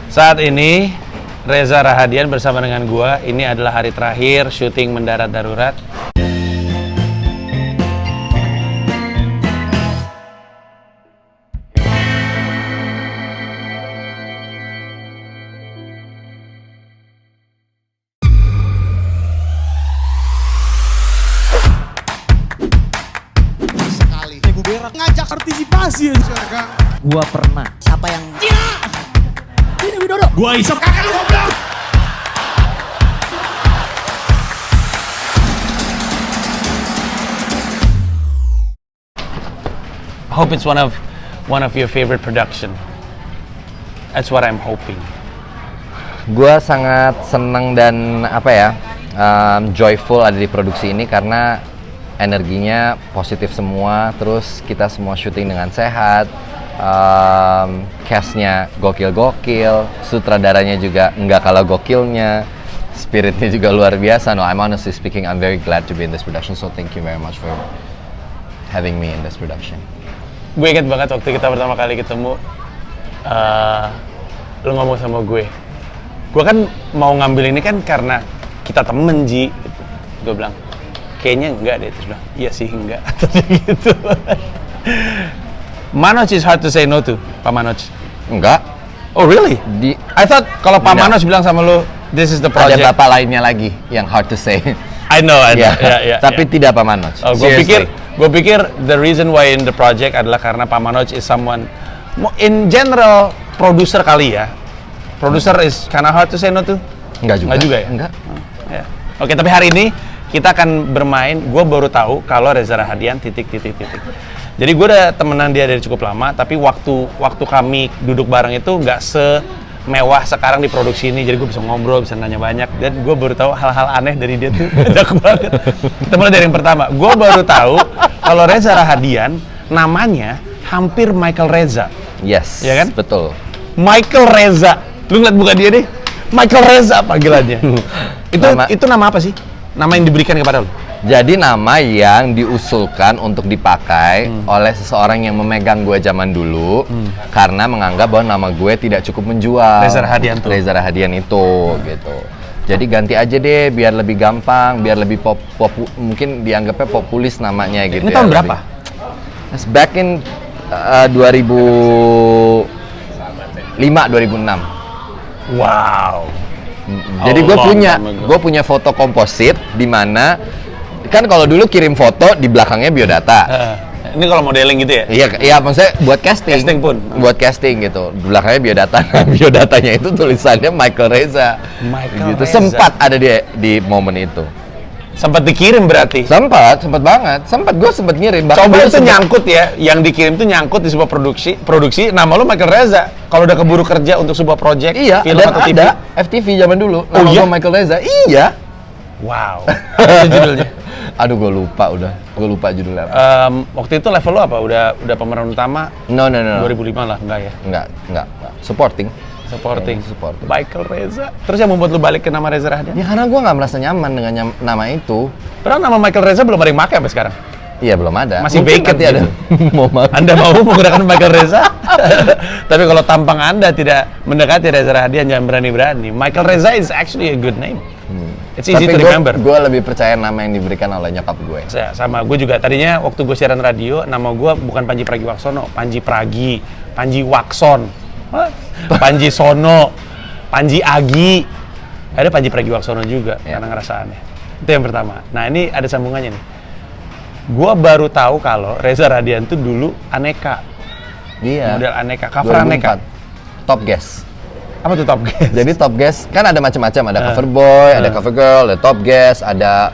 Saat ini Reza Rahadian bersama dengan gua. Ini adalah hari terakhir syuting Mendarat Darurat. Sekali Ibu Berak ngajak partisipasi ya. Gua pernah. Siapa yang Ini Widodo. Gua isap kakak lu goblok. I hope it's one of your favorite production. That's what I'm hoping. Gua sangat senang dan joyful ada di produksi ini karena energinya positif semua. Terus kita semua syuting dengan sehat. Cast-nya gokil-gokil, sutradaranya juga nggak kalah gokilnya, spiritnya juga luar biasa. No, I'm honestly speaking, I'm very glad to be in this production. So thank you very much for having me in this production. Gue ingat banget waktu kita pertama kali ketemu, lu ngomong sama gue kan mau ngambil ini kan karena kita temen, Ji. Gitu. Gue bilang, kayaknya enggak deh. Terus bilang, iya sih enggak. Gitu. Manoj is hard to say no to, Pak Manoj. Enggak. Oh really? I thought kalau Pak Manoj bilang sama lu, this is the project. Ada bapak lainnya lagi yang hard to say. I know. Yeah. Tapi tidak Pak Manoj. Oh, gue pikir the reason why in the project adalah karena Pak Manoj is someone, in general, producer kali ya. Producer is kinda hard to say no to? Enggak juga. Enggak juga ya? Enggak. Ya. Oke, tapi hari ini kita akan bermain, gue baru tahu kalau Reza Rahadian ... Jadi gue udah temenan dia dari cukup lama, tapi waktu kami duduk bareng itu nggak semewah sekarang di produksi ini. Jadi gue bisa ngobrol, bisa nanya banyak, dan gue baru tahu hal-hal aneh dari dia tuh banyak banget. Kita mulai dari yang pertama, gue baru tahu kalau Reza Rahadian namanya hampir Michael Reza. Yes, ya kan? Betul. Michael Reza, lu ngeliat muka dia deh, Michael Reza panggilannya. Itu nama apa sih? Nama yang diberikan kepada lu? Jadi nama yang diusulkan untuk dipakai oleh seseorang yang memegang gue zaman dulu karena menganggap bahwa nama gue tidak cukup menjual. Reza Rahadian itu gitu. Jadi ganti aja deh biar lebih gampang, biar lebih mungkin dianggapnya populis namanya gitu. Ini tahun berapa? Back in 2005 2006. Wow. Jadi gue punya foto komposit di mana kan kalau dulu kirim foto di belakangnya biodata. Ini kalau modeling gitu ya? Iya, maksudnya buat casting. Casting pun. Buat casting gitu. Di belakangnya biodata. Biodatanya itu tulisannya Michael Reza. Gitu. Sempat ada di momen itu. Sempat dikirim berarti? Sempat banget. Gue sempat ngirim. Coba itu nyangkut ya, yang dikirim itu nyangkut di sebuah produksi nama lu Michael Reza. Kalau udah keburu kerja untuk sebuah project, film atau TV. Ada FTV zaman dulu. Nama gue Michael Reza. Iya. Wow. Apa judulnya? Aduh, gue lupa judulnya. Waktu itu level lu apa? Udah pemeran utama? No. 2005 lah, enggak ya? Enggak. Supporting. Michael Reza. Terus yang membuat lu balik ke nama Reza Rahadian? Ya karena gue nggak merasa nyaman dengan nama itu. Padahal nama Michael Reza belum ada yang pakai sampai sekarang. Iya, belum ada. Masih vacant gitu. Ada. Anda mau menggunakan Michael Reza? Tapi kalau tampang Anda tidak mendekati Reza Rahadian, jangan berani-berani. Michael Reza is actually a good name. It's easy to remember. Gue lebih percaya nama yang diberikan oleh nyokap gue. Sama gue juga. Tadinya waktu gue siaran radio, nama gue bukan Panji Pragiwaksono, Panji Pragi, Panji Wakson, Panji Sono, Panji Agi. Ada Panji Pragiwaksono juga, karena ngerasa aneh. Itu yang pertama. Nah, ini ada sambungannya nih. Gue baru tahu kalau Reza Rahadian tuh dulu aneka. Iya. Model aneka, cover 2004. Aneka. Top Guest. Apa tuh Top Guest? Jadi Top Guest kan ada macam-macam, ada cover boy, ada cover girl, ada Top Guest, ada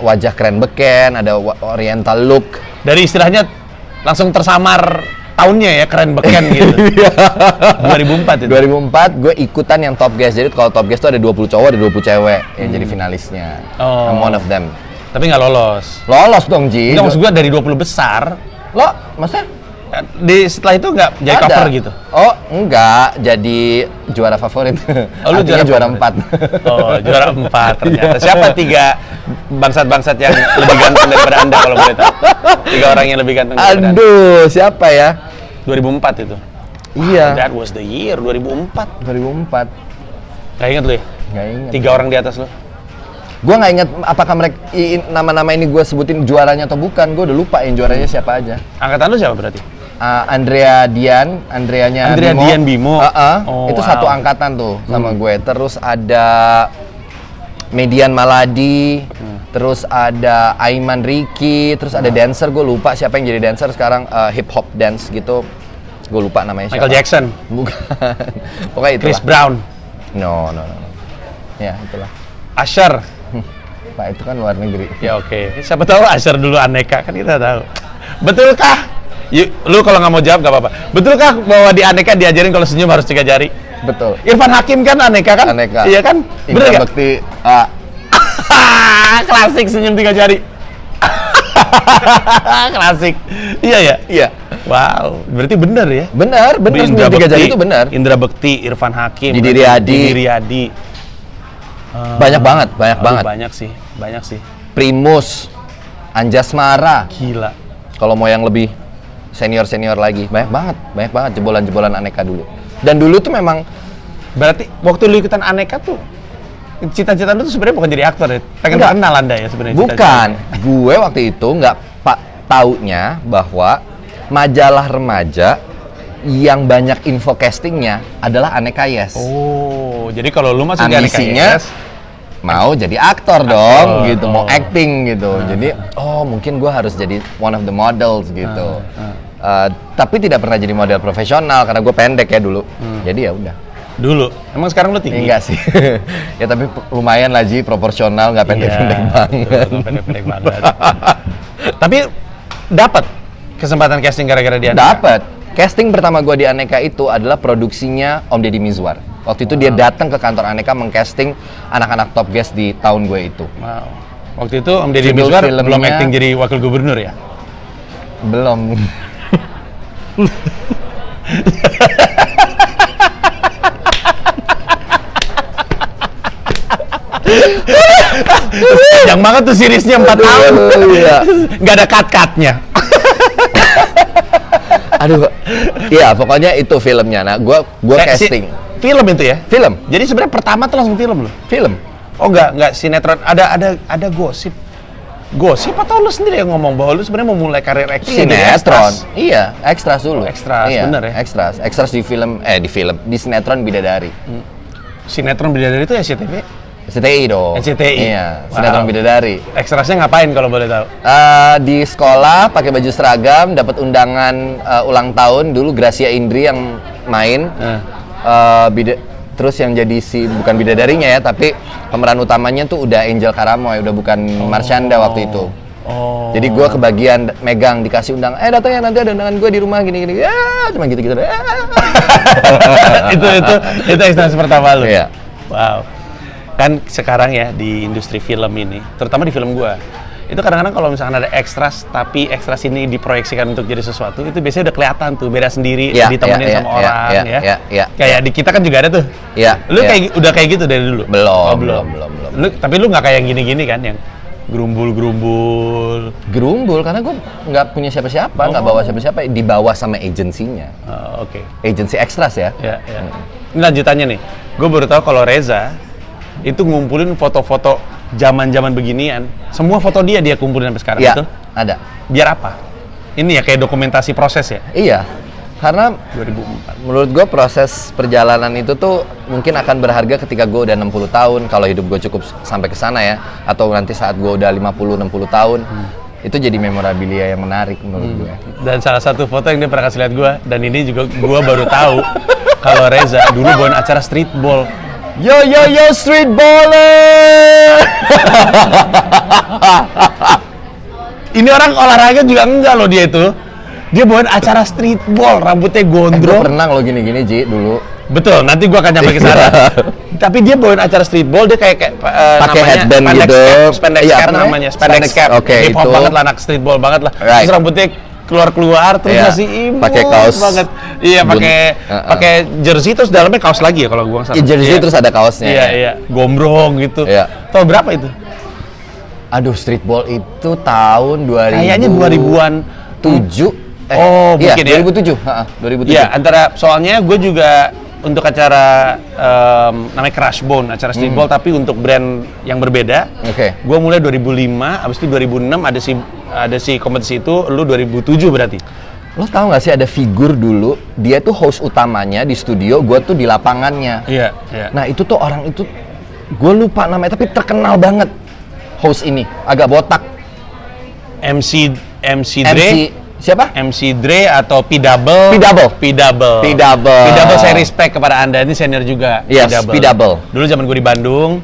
wajah keren beken, ada oriental look. Dari istilahnya langsung tersamar tahunnya ya, keren beken gitu. 2004 itu. 2004 gue ikutan yang Top Guest. Jadi kalau Top Guest tuh ada 20 cowok, ada 20 cewek yang jadi finalisnya. I'm one of them. Tapi nggak lolos. Lolos dong, Ji. Enggak, maksud gue dari 20 besar. Maksudnya? Setelah itu nggak jadi cover gitu? Oh, enggak. Jadi juara favorit. Oh, lu juara 4. Oh, juara 4 ternyata. Siapa 3 bangsat-bangsat yang lebih ganteng daripada Anda kalau boleh tahu? 3 orang yang lebih ganteng daripada Anda. Aduh, siapa ya? 2004 itu. Iya. That was the year 2004. 2004. Gak inget lu ya? Nggak ingat. 3 orang di atas lu. Gue nggak ingat apakah mereka nama-nama ini gue sebutin juaranya atau bukan. Gue udah lupa yang juaranya siapa aja. Angkatan lu siapa berarti? Andrea Dian Bimo. Oh, itu wow. satu angkatan tuh sama gue. Terus ada Median Maladi, terus ada Aiman Riki, terus ada dancer, gue lupa siapa yang jadi dancer sekarang, hip hop dance gitu. Gue lupa namanya siapa. Michael Jackson. Bukan. Pokoknya itulah. Chris Brown. No. Ya, itulah. Usher. Pak, itu kan luar negeri. Ya oke. Siapa tahu Usher dulu Aneka, kan kita tahu. Betulkah? Lu kalau nggak mau jawab nggak apa-apa. Betulkah bahwa di Aneka diajarin kalau senyum harus 3 jari? Betul. Irfan Hakim kan Aneka kan? Aneka. Iya kan? Bener Indra nggak? Bekti. Klasik senyum 3 jari. Klasik. Iya ya? Iya. Wow, berarti bener ya? Benar senyum 3 jari itu benar. Indra Bekti, Irfan Hakim, Didi Riyadi. Banyak banget. Banyak sih. Primus, Anjasmara. Gila. Kalau mau yang lebih senior lagi, banyak banget jebolan Aneka dulu. Dan dulu tuh memang Berarti waktu lu ikutan Aneka tuh, cita-cita lu tuh sebenarnya bukan jadi aktor ya? Pengen Enggak. terkenal Anda ya sebenarnya? bukan. cita-citanya? Gue waktu itu nggak taunya bahwa majalah remaja yang banyak info castingnya adalah Aneka Yes. Oh, jadi kalau lu masuk di Aneka Ambisinya Yes, mau jadi aktor dong gitu, mau acting gitu. Jadi mungkin gue harus jadi one of the models gitu. Tapi tidak pernah jadi model profesional karena gue pendek ya dulu. Jadi ya udah. dulu. Emang sekarang lu tinggi? Enggak sih. Ya tapi lumayan lah Ji, proporsional, nggak pendek-pendek banget. Nggak pendek-pendek banget. Tapi dapat kesempatan casting gara-gara dia. Dapat. Casting pertama gue di Aneka itu adalah produksinya Om Deddy Mizwar. Waktu itu dia datang ke kantor Aneka mengcasting anak-anak top guest di tahun gue itu. Wow. Waktu itu Om Deddy Judul Mizwar filmnya- belum acting jadi wakil gubernur ya? Belum. Panjang banget tuh seriesnya 4 tahun. Iya. Nggak ada cut-cutnya. Aduh. Iya, pokoknya itu filmnya. Nah, gua casting. Film itu ya? Film. Jadi sebenarnya pertama tuh langsung film loh. Film. Oh enggak sinetron. Ada gosip. Gosip atau lu sendiri yang ngomong bahwa lu sebenarnya mau mulai karir acting jadi Sinetron. extras? Iya, ekstras dulu. Oh, extras, iya, bener ya? Ekstras. Ekstras di film, di sinetron Bidadari. Sinetron Bidadari itu SCTV? SCTI dong. SCTI. Iya, Wow. sinetron Bidadari. Ekstrasnya ngapain kalau boleh tahu? Di sekolah pakai baju seragam, dapat undangan ulang tahun dulu Gracia Indri yang main. Terus yang jadi bukan bidadarinya ya, tapi pemeran utamanya tuh udah Angel Karamoy, udah bukan Marshanda waktu itu. Oh. Jadi gue kebagian megang, dikasih undangan. Datang ya, nanti ada undangan gue di rumah gini-gini. Ya, cuma gitu-gitu. itu ekstras pertama lu. Iya. Wow. Kan sekarang ya di industri film ini, terutama di film gua, itu kadang-kadang kalau misalkan ada ekstras tapi ekstras ini diproyeksikan untuk jadi sesuatu, itu biasanya udah kelihatan tuh beda sendiri, Iya, ditemenin iya, sama iya, orang iya, ya. iya. Kayak di kita kan juga ada tuh. Iya. Lu iya. udah kayak gitu dari dulu? Belum, Oh, belum. Tapi lu nggak kayak yang gini-gini kan, yang gerumbul-gerumbul. Gerumbul karena gue nggak punya siapa-siapa, nggak bawa siapa-siapa, dibawa sama agensinya. Oh, oke. Agensi ekstras ya. Ya. Ini lanjutannya nih. Gue baru tahu kalau Reza itu ngumpulin foto-foto zaman-zaman beginian. Semua foto dia kumpulin sampai sekarang, Iya, betul? ada. Biar apa? Ini ya kayak dokumentasi proses ya? Iya, karena 2004. menurut gue proses perjalanan itu tuh mungkin akan berharga ketika gue udah 60 tahun, kalau hidup gue cukup sampai ke sana ya, atau nanti saat gue udah 50-60 tahun, itu jadi memorabilia yang menarik menurut gue. Dan salah satu foto yang dia pernah kasih lihat gue, dan ini juga gue baru tahu kalau Reza dulu bawain acara streetball. Yo street baller. Ini orang olahraga juga enggak loh dia itu. Dia bawain acara streetball, rambutnya Gue gondrong. pernah lo gini-gini Ji dulu. Betul, nanti gua akan nyampe ke sana. Tapi dia bawain acara streetball, dia kayak Pakai namanya headband spandex gitu. cap, spandex Iya, cap apa namanya? namanya, spandex Spandex, cap. oke, Hip hop itu. banget lah, anak streetball banget lah. Right. Terus rambutnya keluar terus Iya, masih imut pakai kaos banget. Iya, pakai jersey terus dalamnya kaos lagi ya kalau gua nggak salah. Iya, jersey terus ada kaosnya. Iya, gombrong gitu. Iya. Tahun berapa itu? Aduh, streetball itu tahun 2000. Kayaknya 2000-an. 7. Iya, mungkin ya. 2007. 2007. Iya, antara soalnya gue juga untuk acara namanya Crashbone, acara streetball tapi untuk brand yang berbeda. Oke. Gue mulai 2005, abis itu 2006 ada si kompetisi itu, lu 2007 berarti. Lo tau gak sih ada figur dulu, dia tuh host utamanya di studio, gue tuh di lapangannya. Iya, iya. Nah itu tuh orang itu, gue lupa namanya, tapi terkenal banget host ini, agak botak. MC Dre. Siapa? MC Dre atau P-Double. P-Double. Saya respect kepada Anda, ini senior juga. Yes, P-Double. Dulu zaman gue di Bandung,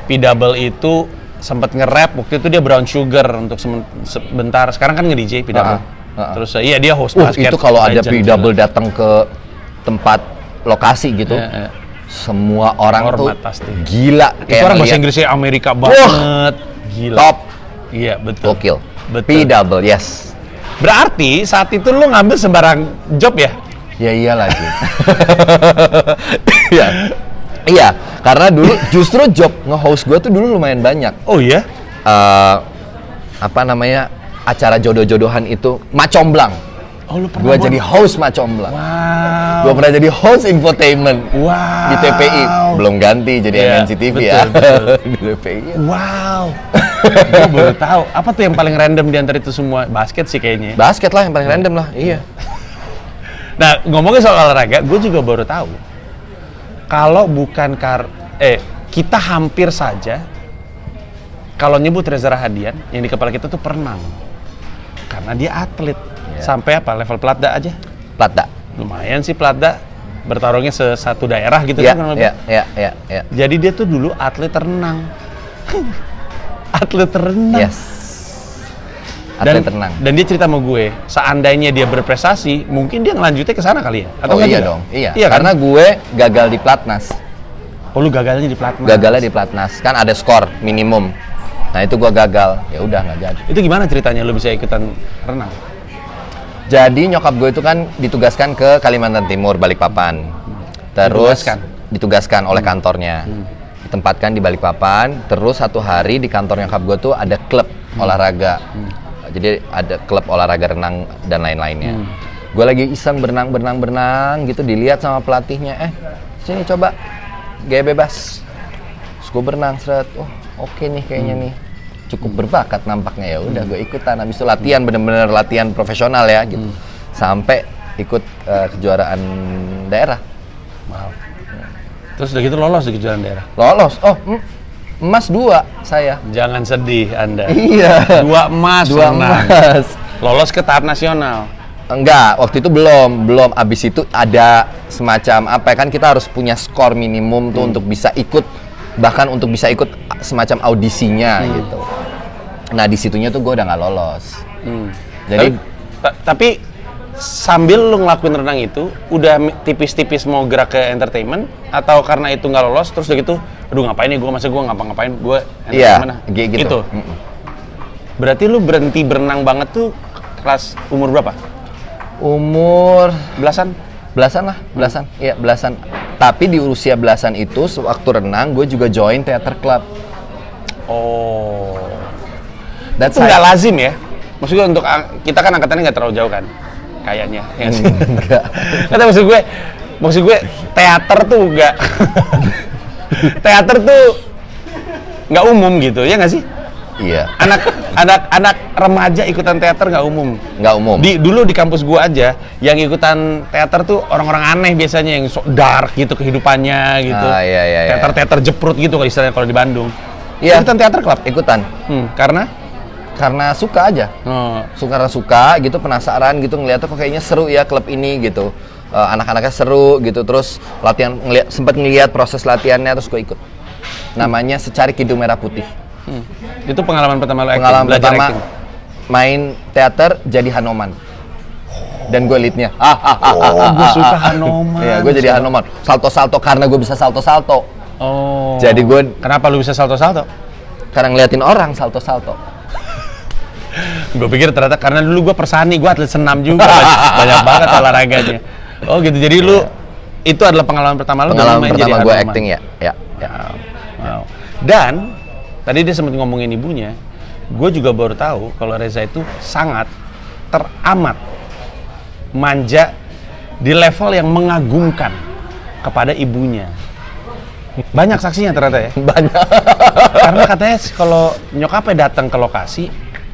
P-Double itu sempat nge-rap, waktu itu dia Brown Sugar untuk sebentar. Sekarang kan nge-DJ P-Double. Terus iya dia host basket. Itu kalau ada legend P-Double juga. datang ke tempat lokasi gitu, semua orang Hormat tuh pasti. gila. Itu orang bahasa Inggrisnya Amerika banget. Gila. Top. Iya, betul. Gokil. Betul. P-Double, yes. Berarti saat itu lu ngambil sembarang job ya? Ya iya lagi. Iya. Iya, karena dulu justru job nge-host gue tuh dulu lumayan banyak. Oh iya? Apa namanya, acara jodoh-jodohan itu Macomblang. Oh lu pernah Gue jadi host Macomblang. Wow. Gue pernah jadi host infotainment. Wow. Di TPI. Belum ganti jadi MNC TV ya. betul. Di TPI. Wow. Gue baru tahu. Apa tuh yang paling random di antara itu semua? Basket sih kayaknya. Basket lah yang paling random lah. Iya. Nah, ngomongin soal olahraga, gue juga baru tahu. Kalau bukan kita hampir saja kalau nyebut Reza Rahadian, yang di kepala kita tuh perenang. Karena dia atlet. Sampai apa? Level Platda aja? Platda. Lumayan sih Platda. Bertarungnya satu daerah gitu Iya, kan. iya. Jadi dia tuh dulu atlet renang. Atlet renang. Yes. Atlet renang. Dan dia cerita sama gue, seandainya dia berprestasi, mungkin dia ngelanjutnya ke sana kali ya? Atau Oh nggak iya juga? dong. Iya. Kan? Karena gue gagal di Platnas. Oh lu gagalnya di Platnas. Gagalnya di Platnas. Kan ada skor minimum. Nah itu gue gagal. Ya udah nggak jadi. Itu gimana ceritanya lu bisa ikutan renang? Jadi nyokap gue itu kan ditugaskan ke Kalimantan Timur, Balikpapan. Terus ditugaskan oleh kantornya. Ditempatkan di Balikpapan. Terus satu hari di kantor nyokap gue tuh ada klub olahraga. Jadi ada klub olahraga renang dan lain-lainnya. Gue lagi iseng berenang gitu, dilihat sama pelatihnya. Sini coba gaya bebas. Terus gue berenang seret. Oh oke nih kayaknya nih. Cukup berbakat nampaknya, ya udah gue ikutan. Habis itu latihan, bener-bener latihan profesional ya gitu. Sampai ikut kejuaraan daerah. Wow. Terus udah gitu lolos di kejuaraan daerah? Lolos. Oh, emas 2 saya. Jangan sedih Anda. Iya. 2 emas. 2 renang. emas. Lolos ke tahap nasional. Enggak, waktu itu belum. Abis itu ada semacam apa ya, kan kita harus punya skor minimum tuh untuk bisa ikut, bahkan untuk bisa ikut semacam audisinya gitu. Nah di situnya tuh gue udah nggak lolos. Jadi tapi sambil lu ngelakuin renang itu, udah tipis-tipis mau gerak ke entertainment, atau karena itu nggak lolos terus udah gitu, aduh ngapain nih gue, masa gue ngapa-ngapain, gue entertainment gitu. Itu. Berarti lu berhenti berenang banget tuh kelas umur berapa? Umur Belasan? belasan. Iya belasan. Tapi di usia belasan itu waktu renang gue juga join theater club. Oh. That's Itu nggak lazim ya? Maksudnya untuk kita kan angkatannya nggak terlalu jauh kan? Kayaknya. Ya nggak sih? Enggak. Kata maksud gue teater tuh nggak teater tuh nggak umum gitu, ya nggak sih? Iya. Anak remaja ikutan teater nggak umum. Nggak umum. Dulu di kampus gua aja, yang ikutan teater tuh orang-orang aneh biasanya, yang dark gitu kehidupannya gitu. Iya. Teater jeprut gitu kalau istilahnya kalau di Bandung. Iya. Ikutan teater club? Ikutan. Karena suka aja. Suka gitu, penasaran gitu, ngeliatnya kok kayaknya seru ya klub ini gitu. Anak-anaknya seru gitu, terus latihan sempat ngeliat proses latihannya, terus gue ikut. Namanya Secari Kidung Merah Putih. Itu pengalaman pertama lo Pengalaman belajar pertama acting? Main teater jadi Hanoman. Dan gue leadnya. Gue suka Hanoman. Iya, gue jadi Hanoman. Salto-salto karena gue bisa salto-salto. Oh. Jadi gue. Kenapa lu bisa salto-salto? Karena ngeliatin orang salto-salto. Gue pikir ternyata karena dulu gue persani, gue atlet senam juga, banyak banget olahraganya. Oh gitu, jadi lu itu adalah pengalaman pertama lu? Pengalaman pertama gue acting ya. Wow. Dan tadi dia sempat ngomongin ibunya, gue juga baru tahu kalau Reza itu sangat teramat manja di level yang mengagumkan kepada ibunya. Banyak saksinya ternyata ya. Banyak. Karena katanya kalau nyokapnya datang ke lokasi,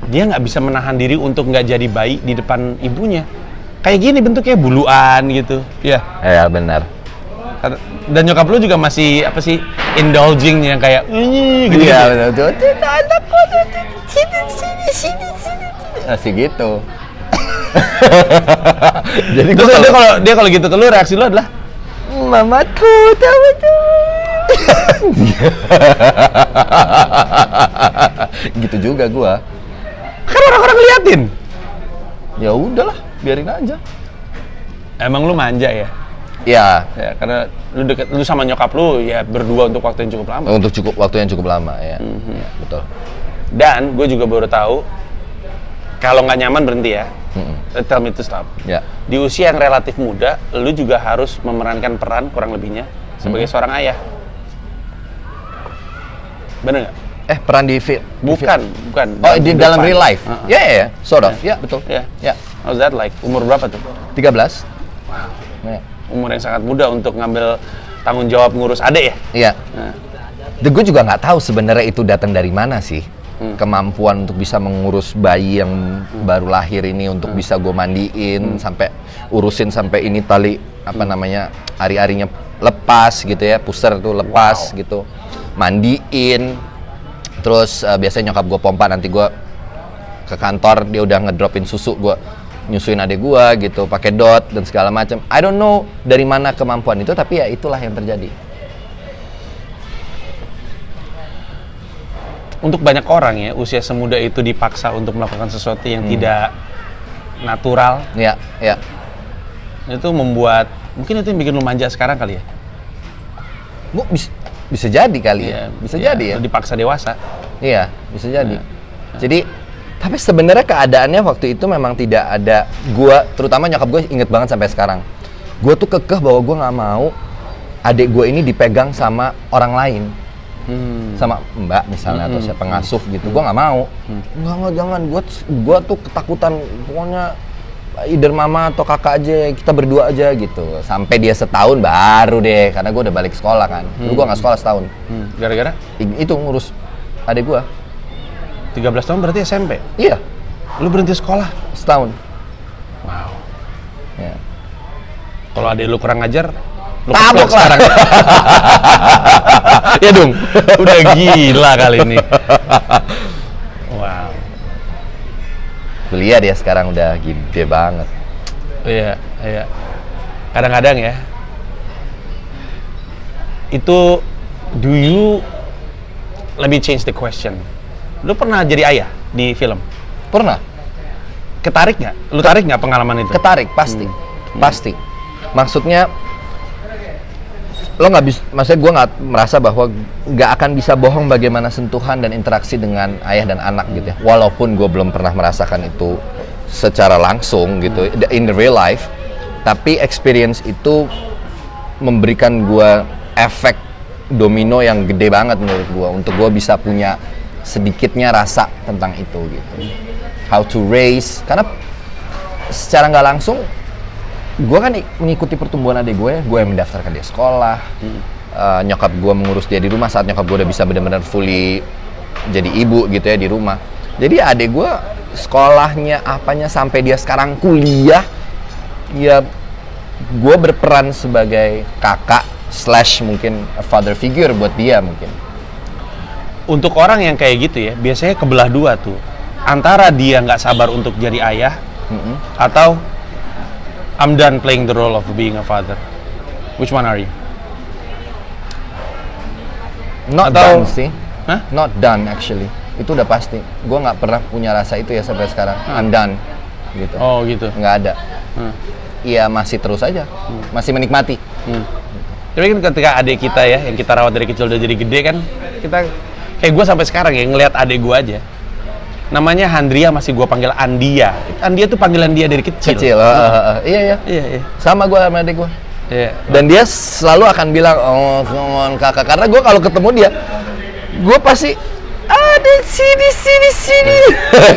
dia nggak bisa menahan diri untuk nggak jadi bayi di depan ibunya. Kayak gini bentuknya, buluan gitu. Iya. Ya benar. Dan nyokap lu juga masih apa sih, indulging yang kayak gitu. Iya benar. Anakku sini. Masih gitu. Jadi Terus dia kalau gitu ke lu, reaksi lu adalah mamaku tahu tuh. Gitu juga gua. kan orang-orang liatin. Ya udahlah, biarin aja. Emang lu manja ya? Ya, Ya, karena lu sama nyokap lu ya berdua untuk waktu yang cukup lama. untuk waktu yang cukup lama ya. Ya, betul. Dan gue juga baru tahu kalau nggak nyaman berhenti ya. Tell me to stop. Ya. Di usia yang relatif muda, lu juga harus memerankan peran kurang lebihnya sebagai seorang ayah. Bener nggak? Peran di film? Bukan. Oh, di dalam depan. real life? Ya, sort of. Ya. Ya, betul. Ya. Ya. How's that like? Umur berapa tuh? 13. Wow. Ya. Umur yang sangat muda untuk ngambil tanggung jawab ngurus adik ya? Iya. Nah. Gue juga nggak tahu sebenarnya itu datang dari mana sih. Kemampuan untuk bisa mengurus bayi yang baru lahir ini, untuk bisa gue mandiin sampai urusin sampai ini tali apa namanya ari-arinya lepas gitu ya, puser tuh lepas gitu, mandiin, terus biasanya nyokap gue pompa, nanti gue ke kantor dia udah ngedropin susu, gue nyusuin adek gue gitu pakai dot dan segala macam. I don't know dari mana kemampuan itu, tapi ya itulah yang terjadi. Untuk banyak orang ya, usia semuda itu dipaksa untuk melakukan sesuatu yang tidak natural. Ya. Itu membuat, mungkin itu yang bikin lu manja sekarang kali ya? Bisa jadi kali ya. Bisa jadi ya. Lu dipaksa dewasa. Iya, bisa jadi. Jadi, tapi sebenarnya keadaannya waktu itu memang tidak ada. Gua, terutama nyokap gue inget banget sampai sekarang. Gue tuh kekeh bahwa gue nggak mau adik gue ini dipegang sama orang lain. Sama mbak misalnya atau siapa pengasuh gitu, gue nggak mau. Nggak, jangan. Gue tuh ketakutan, pokoknya either mama atau kakak aja, kita berdua aja gitu. Sampai dia setahun baru deh, karena gue udah balik sekolah kan. Dulu gue nggak sekolah setahun. Gara-gara? Itu ngurus adik gue. 13 tahun berarti SMP? Iya. Lu berhenti sekolah? Setahun. Wow. Ya. Kalau adik lu kurang ajar, lu Tabok keplak sekarang. Ya dong, udah gila kali ini. Wow. Lihat ya sekarang udah gede banget. Iya. Kadang-kadang ya, itu, let me change the question. Lu pernah jadi ayah di film? Pernah? Ketarik nggak? Lu tarik nggak pengalaman itu? Ketarik, pasti. Pasti. Maksudnya, lo nggak bisa, maksudnya gue nggak merasa bahwa nggak akan bisa bohong bagaimana sentuhan dan interaksi dengan ayah dan anak gitu ya. Walaupun gue belum pernah merasakan itu secara langsung gitu, in the real life. Tapi experience itu memberikan gue efek domino yang gede banget menurut gue, untuk gue bisa punya sedikitnya rasa tentang itu gitu. How to raise, karena secara nggak langsung gue kan mengikuti pertumbuhan adik gue yang mendaftarkan dia sekolah, nyokap gue mengurus dia di rumah saat nyokap gue udah bisa benar-benar fully jadi ibu gitu ya di rumah. Jadi adik gue sekolahnya apanya sampai dia sekarang kuliah, ya gue berperan sebagai kakak / mungkin a father figure buat dia mungkin. Untuk orang yang kayak gitu ya, biasanya kebelah dua tuh, antara dia nggak sabar untuk jadi ayah, atau I'm done playing the role of being a father. Which one are you? Not Atau- done sih. Hah? Not done actually. Itu udah pasti. Gue nggak pernah punya rasa itu ya sampai sekarang. I'm done. Gitu. Oh gitu. Nggak ada. Hmm. Iya masih terus aja. Masih menikmati. Tapi kan ketika adik kita ya, yang kita rawat dari kecil udah jadi gede kan, kita kayak gue sampai sekarang ya ngelihat adik gue aja. Namanya Handria, masih gue panggil Andia. Andia tuh panggilan dia dari kecil. Iya. Iya. Sama gue sama adik gue. Iya. Dan dia selalu akan bilang, oh come on kakak. Karena gue kalau ketemu dia, gue pasti, sini.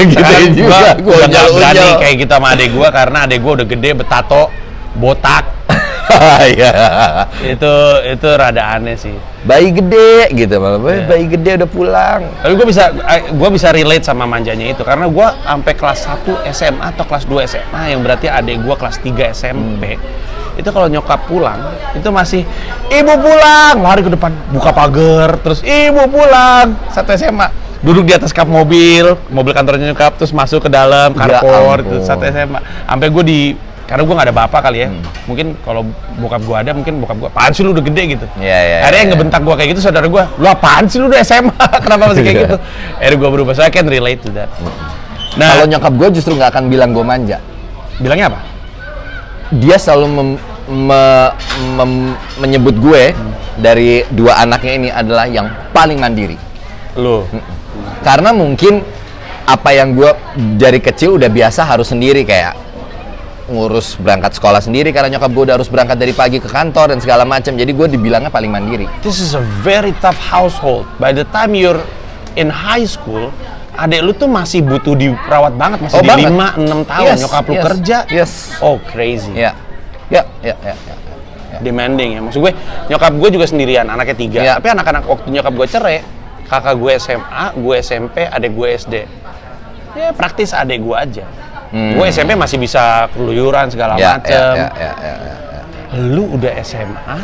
Gitu Kan juga gua gue nggak berani kayak gitu sama adek gua karena adek gua udah gede, betato, botak. Iya. Itu rada aneh sih. Bayi gede gitu malah. Iya. Bayi gede udah pulang. Tapi gua bisa relate sama manjanya itu karena gua sampai kelas 1 SMA atau kelas 2 SMA yang berarti adek gua kelas 3 SMP. Itu kalau nyokap pulang, itu masih ibu pulang, lari ke depan, buka pagar, terus ibu pulang. Satu SMA, duduk di atas kap mobil kantornya nyokap, terus masuk ke dalam carport, itu satu SMA. Sampai karena gue nggak ada bapak kali ya, mungkin kalau bokap gue ada, mungkin bokap gue, apaan sih lu udah gede gitu. Iya. Akhirnya yang ngebentak gue kayak gitu, saudara gue, lu apaan sih lu udah SMA, kenapa masih kayak gitu. Akhirnya gue berubah, so I can relate to that. Nah, Kalau nyokap gue justru nggak akan bilang gue manja. bilangnya apa? Dia selalu menyebut gue dari dua anaknya ini adalah yang paling mandiri. Lu. Karena mungkin apa yang gue dari kecil udah biasa harus sendiri, kayak ngurus berangkat sekolah sendiri karena nyokap gue udah harus berangkat dari pagi ke kantor dan segala macam. Jadi gue dibilangnya paling mandiri. This is a very tough household. By the time you're in high school, adek lu tuh masih butuh dirawat banget, masih di 5-6 tahun. Nyokap lu kerja. Yes. Oh, crazy. Ya. Demanding ya. Maksud gue, nyokap gue juga sendirian, anaknya 3. Ya. Tapi anak-anak waktu nyokap gue cerai, kakak gue SMA, gue SMP, adek gue SD. Ya praktis adek gue aja. Gue SMP masih bisa keluyuran segala macem. Lu udah SMA,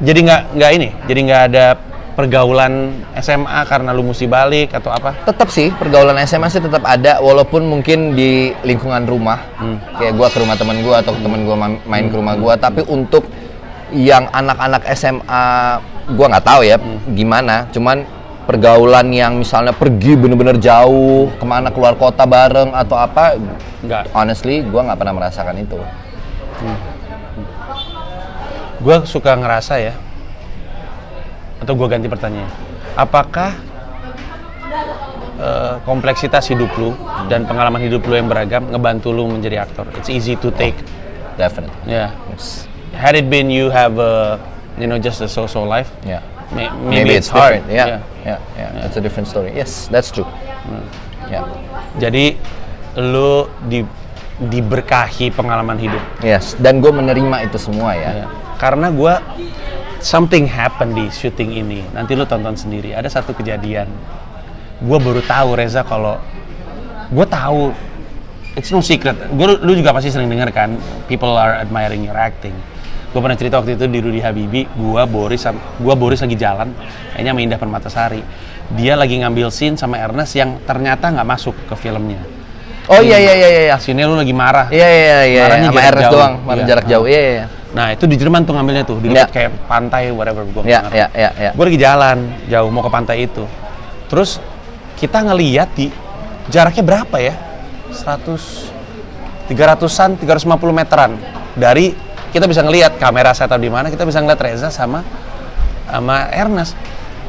jadi nggak ada pergaulan SMA karena lu mesti balik atau apa? Tetap sih pergaulan SMA sih tetap ada, walaupun mungkin di lingkungan rumah. Kayak gua ke rumah teman gua atau teman gua main ke rumah gua, tapi untuk yang anak-anak SMA gua nggak tahu ya gimana, cuman pergaulan yang misalnya pergi bener-bener jauh kemana, keluar kota bareng atau apa, Nggak. honestly gua nggak pernah merasakan itu. Gue suka ngerasa ya, atau gue ganti pertanyaan, apakah kompleksitas hidup lu dan pengalaman hidup lu yang beragam ngebantu lu menjadi aktor? It's easy to take. Definitely. Yeah. Yes. Had it been you have just a so-so life, Yeah. maybe it's hard. Yeah. It's a different story. Yes, that's true. Yeah. Jadi lu diberkahi pengalaman hidup. Yes, dan gue menerima itu semua ya. Ya. Karena gue something happen di syuting ini. Nanti lu tonton sendiri. Ada satu kejadian. Gue baru tahu Reza kalau gue tahu. It's no secret. Lu juga pasti sering denger kan. People are admiring your acting. Gue pernah cerita waktu itu di Rudy Habibie. Gue Boris lagi jalan. Kayaknya sama Indah Permatasari. Dia lagi ngambil scene sama Ernest yang ternyata nggak masuk ke filmnya. Oh iya. Sini lu lagi marah. Iya. Marahnya Sama jarak Ernest jauh. doang, marah Iya. jarak jauh. Iya. Nah itu di Jerman tuh ngambilnya tuh, di dekat kayak pantai whatever gue nggak ngerti. Iya. Gue lagi jalan jauh mau ke pantai itu, terus kita ngeliat di jaraknya berapa ya, 300-an, 350 meteran dari kita bisa ngelihat kamera saya tahu di mana, kita bisa ngeliat Reza sama Ernest.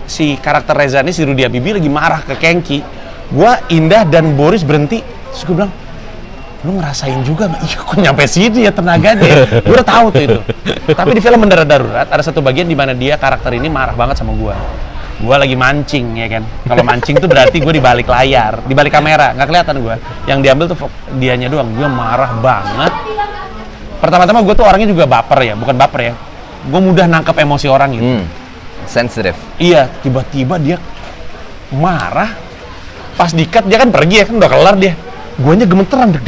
Si karakter Reza ini, si Rudy Habibie lagi marah ke Kengki. Gua, Indah dan Boris berhenti, terus gue bilang, lu ngerasain juga nggak? Iya, kok nyampe sini ya tenaganya. Gue udah tahu tuh itu. Tapi di film Mendarat Darurat ada satu bagian di mana dia karakter ini marah banget sama gue. Gue lagi mancing ya kan. Kalau mancing tuh berarti gue di balik layar, di balik kamera, nggak kelihatan gue. Yang diambil tuh dianya doang. Gue marah banget. Pertama-tama gue tuh orangnya juga baper ya, bukan baper ya. Gue mudah nangkep emosi orang gitu. Sensitive. Iya, tiba-tiba dia marah. Pas di-cut dia kan pergi ya, kan udah kelar dia. Guanya gemeteran, deg.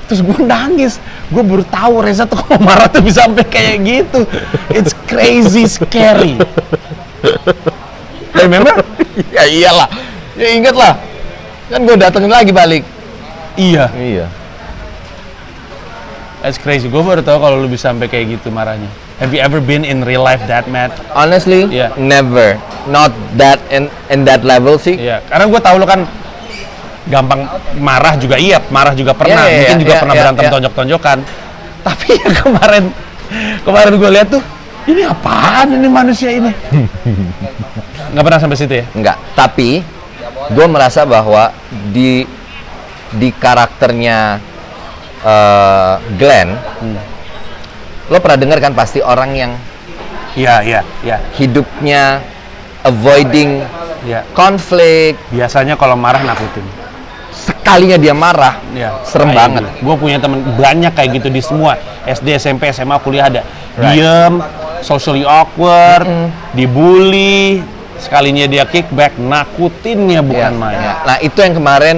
Terus gue nangis. Gue baru tahu Reza tuh kalau marah tuh bisa sampai kayak gitu. It's crazy scary. Remember? Ya iyalah. Ya inget lah. Kan gue datengin lagi balik. Iya. Iya. It's crazy. Gue baru tahu kalau lu bisa sampai kayak gitu marahnya. Have you ever been in real life that mad? Honestly, Yeah. never. Not that in that level sih. Iya. Karena gue tahu lu kan gampang marah juga, iya, marah juga pernah, mungkin juga pernah berantem tonjok-tonjokan. Tapi yang kemarin gue lihat tuh, ini apaan ini manusia ini? Nggak pernah sampai situ ya? Enggak. Tapi gue merasa bahwa di karakternya Glenn, lo pernah dengar kan pasti orang yang Iya. hidupnya avoiding Iya. konflik. Biasanya kalau marah nakutin. Sekalinya dia marah, Ya, serem banget. Gue punya temen banyak kayak gitu di semua SD, SMP, SMA, kuliah ada. Right. Diem, socially awkward, dibully, sekalinya dia kickback, nakutinnya bukan Ya, main. ya. Nah itu yang kemarin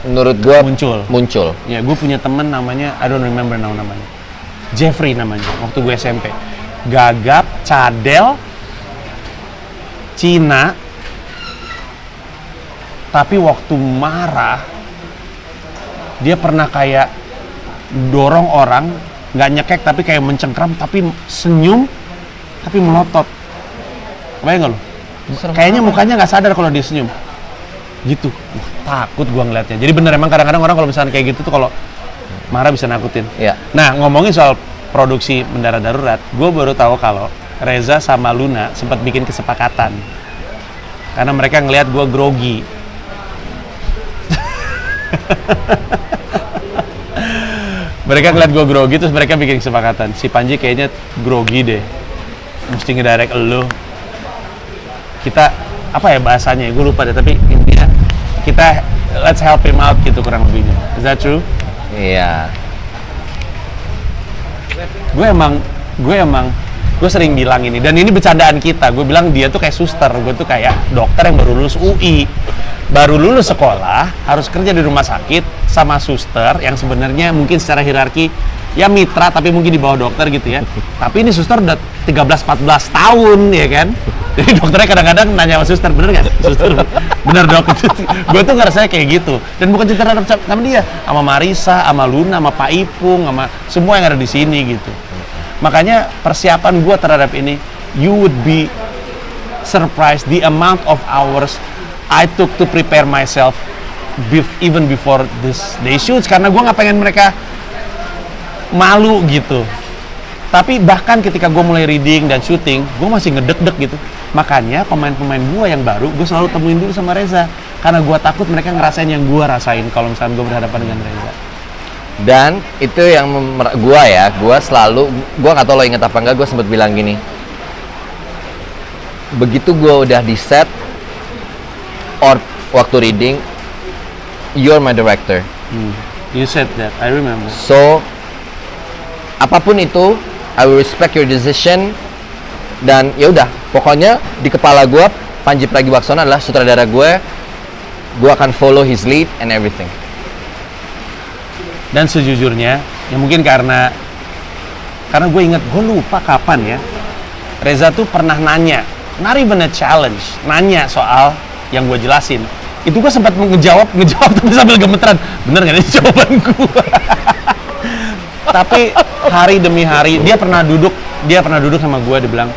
menurut gue Muncul. Ya, gue punya temen namanya, I don't remember now namanya. Jeffrey namanya, waktu gue SMP. Gagap, cadel, Cina, tapi waktu marah, dia pernah kayak dorong orang, nggak nyekek tapi kayak mencengkram, tapi senyum, tapi melotot. Kebayang nggak lo? Kayaknya mukanya nggak sadar kalau dia senyum. Gitu. Wah, takut gua ngeliatnya. Jadi bener emang kadang-kadang orang kalau misalnya kayak gitu tuh kalau marah bisa nakutin. Iya. Nah, ngomongin soal produksi mendarat darurat, gue baru tahu kalau Reza sama Luna sempat bikin kesepakatan. Karena mereka ngelihat gue grogi. Mereka ngeliat gue grogi, terus mereka bikin kesepakatan. Si Panji kayaknya grogi deh. Mesti ngedirect elu. Kita, apa ya bahasanya, gue lupa deh, tapi intinya kita let's help him out gitu kurang lebihnya. Is that true? Iya. Gue sering bilang ini, dan ini bercandaan kita. Gue bilang dia tuh kayak suster, gue tuh kayak dokter yang baru lulus UI, baru lulus sekolah, harus kerja di rumah sakit sama suster yang sebenarnya mungkin secara hierarki ya mitra, tapi mungkin di bawah dokter gitu ya. Tapi ini suster udah 13-14 tahun ya kan. Jadi dokternya kadang-kadang nanya sama suster, bener nggak? Suster, bener dok. Gue tuh ngerasanya kayak gitu. Dan bukan cerita terhadap sama dia, sama Marisa, sama Luna, sama Pak Ipung, sama semua yang ada di sini gitu. Makanya persiapan gue terhadap ini, you would be surprised the amount of hours I took to prepare myself even before this day shoots, karena gue nggak pengen mereka malu gitu. Tapi bahkan ketika gue mulai reading dan shooting, gue masih ngedek-dek gitu. Makanya pemain-pemain gue yang baru, gue selalu temuin dulu sama Reza, karena gue takut mereka ngerasain yang gue rasain kalau misalnya gue berhadapan dengan Reza. Dan itu yang gue selalu, gue nggak tahu lo inget apa enggak, gue sempet bilang gini, begitu gue udah di set or waktu reading, you're my director. You said that, I remember. So apapun itu, I will respect your decision. Dan ya udah, pokoknya di kepala gue Panji Pragiwaksono adalah sutradara gue akan follow his lead and everything. Dan sejujurnya, ya mungkin karena gue inget, gue lupa kapan ya, Reza tuh pernah nanya, not even a challenge, nanya soal yang gue jelasin. Itu gue sempat ngejawab tapi sambil gemeteran, bener nggak nih jawaban gue? Tapi hari demi hari, dia pernah duduk sama gue, dia bilang,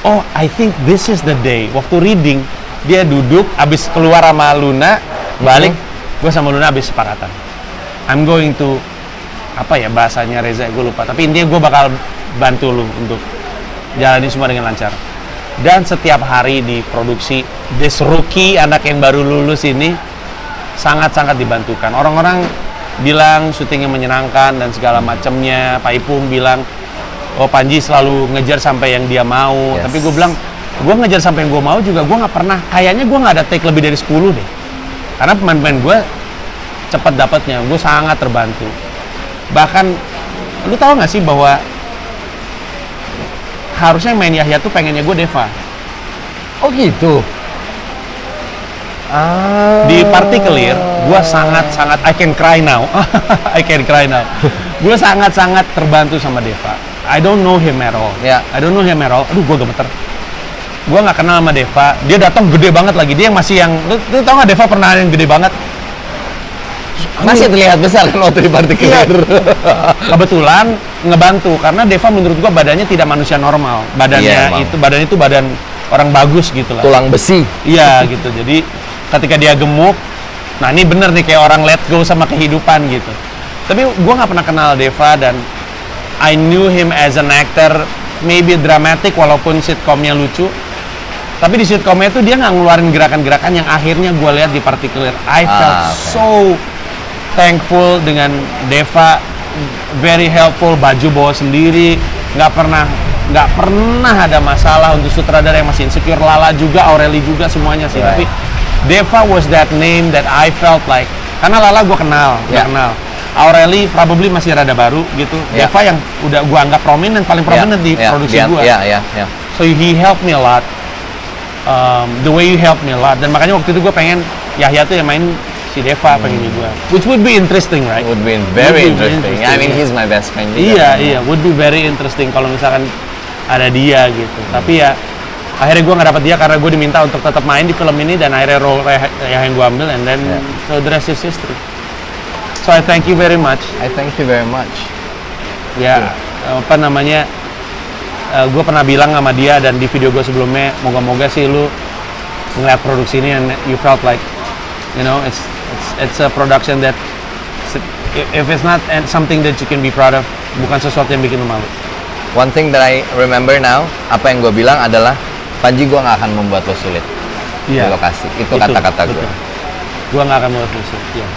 oh I think this is the day. Waktu reading, dia duduk, abis keluar sama Luna, balik, gue sama Luna abis sepakatan. I'm going to, apa ya bahasanya Reza, gue lupa. Tapi intinya gue bakal bantu lu untuk jalani semua dengan lancar. Dan setiap hari di produksi, this rookie, anak yang baru lulus ini, sangat-sangat dibantukan. Orang-orang bilang syutingnya menyenangkan dan segala macamnya. Pak Ipung bilang, oh Panji selalu ngejar sampai yang dia mau. Yes. Tapi gue bilang, gue ngejar sampai yang gue mau juga, gue nggak pernah, kayaknya gue nggak ada take lebih dari 10 deh. Karena pemain-pemain gue cepat dapatnya, gue sangat terbantu. Bahkan, lu tahu nggak sih bahwa harusnya yang main Yahya tuh pengennya gue Deva. Oh gitu. Di Partikelir, gue sangat-sangat I can cry now. Gue sangat-sangat terbantu sama Deva. I don't know him at all. Yeah. I don't know him at all. Aduh, gue gemeter. Gue nggak kenal sama Deva. Dia datang gede banget lagi. Dia yang masih yang, lu tau nggak Deva pernah yang gede banget? Masih terlihat besar kan waktu di Partikelir. Kebetulan ngebantu karena Deva menurut gua badannya tidak manusia normal. Badannya itu badan orang bagus gitu lah. Tulang besi. Iya gitu. Jadi ketika dia gemuk, nah ini bener nih kayak orang let go sama kehidupan gitu. Tapi gua nggak pernah kenal Deva dan I knew him as an actor, maybe dramatic walaupun sitkomnya lucu. Tapi di sitkomnya itu dia nggak ngeluarin gerakan-gerakan yang akhirnya gua lihat di Partikelir. I felt so thankful dengan Deva, very helpful, baju bawa sendiri, nggak pernah nggak pernah ada masalah untuk sutradara yang masih insecure. Lala juga, Aureli juga, semuanya sih. Right. Tapi Deva was that name that I felt like, karena Lala gue kenal, Yeah. kenal. Aureli probably masih rada baru gitu. Yeah. Deva yang udah gue anggap prominent, paling prominent di produksi gue. Yeah. So he helped me a lot. The way you helped me a lot. Dan makanya waktu itu gue pengen Yahya tuh yang main si Deva pengen gue. Which would be interesting, right? Would be very Would be interesting. I mean, yeah. he's my best friend. Iya, would be very interesting kalau misalkan ada dia gitu. Tapi ya akhirnya gue nggak dapat dia karena gue diminta untuk tetap main di film ini dan akhirnya role yang gue ambil, and then so the rest is history. So I thank you very much. I thank you very much. Ya, apa namanya? Gue pernah bilang sama dia dan di video gue sebelumnya, moga-moga sih lu ngeliat produksi ini and you felt like, you know, it's a production that if it's not something that you can be proud of, bukan sesuatu yang bikin lu malu. One thing that I remember now, apa yang gue bilang adalah, Panji, gue nggak akan membuat lo sulit di lokasi. Itu kata-kata gue. Gue nggak akan membuat lu sulit. Yeah.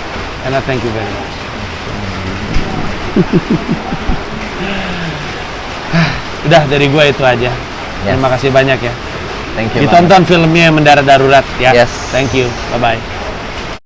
And I thank you very much. Udah dari gue itu aja. Terima kasih banyak ya. Thank you. Ditonton filmnya Mendarat Darurat ya. Yes. Thank you. Bye bye.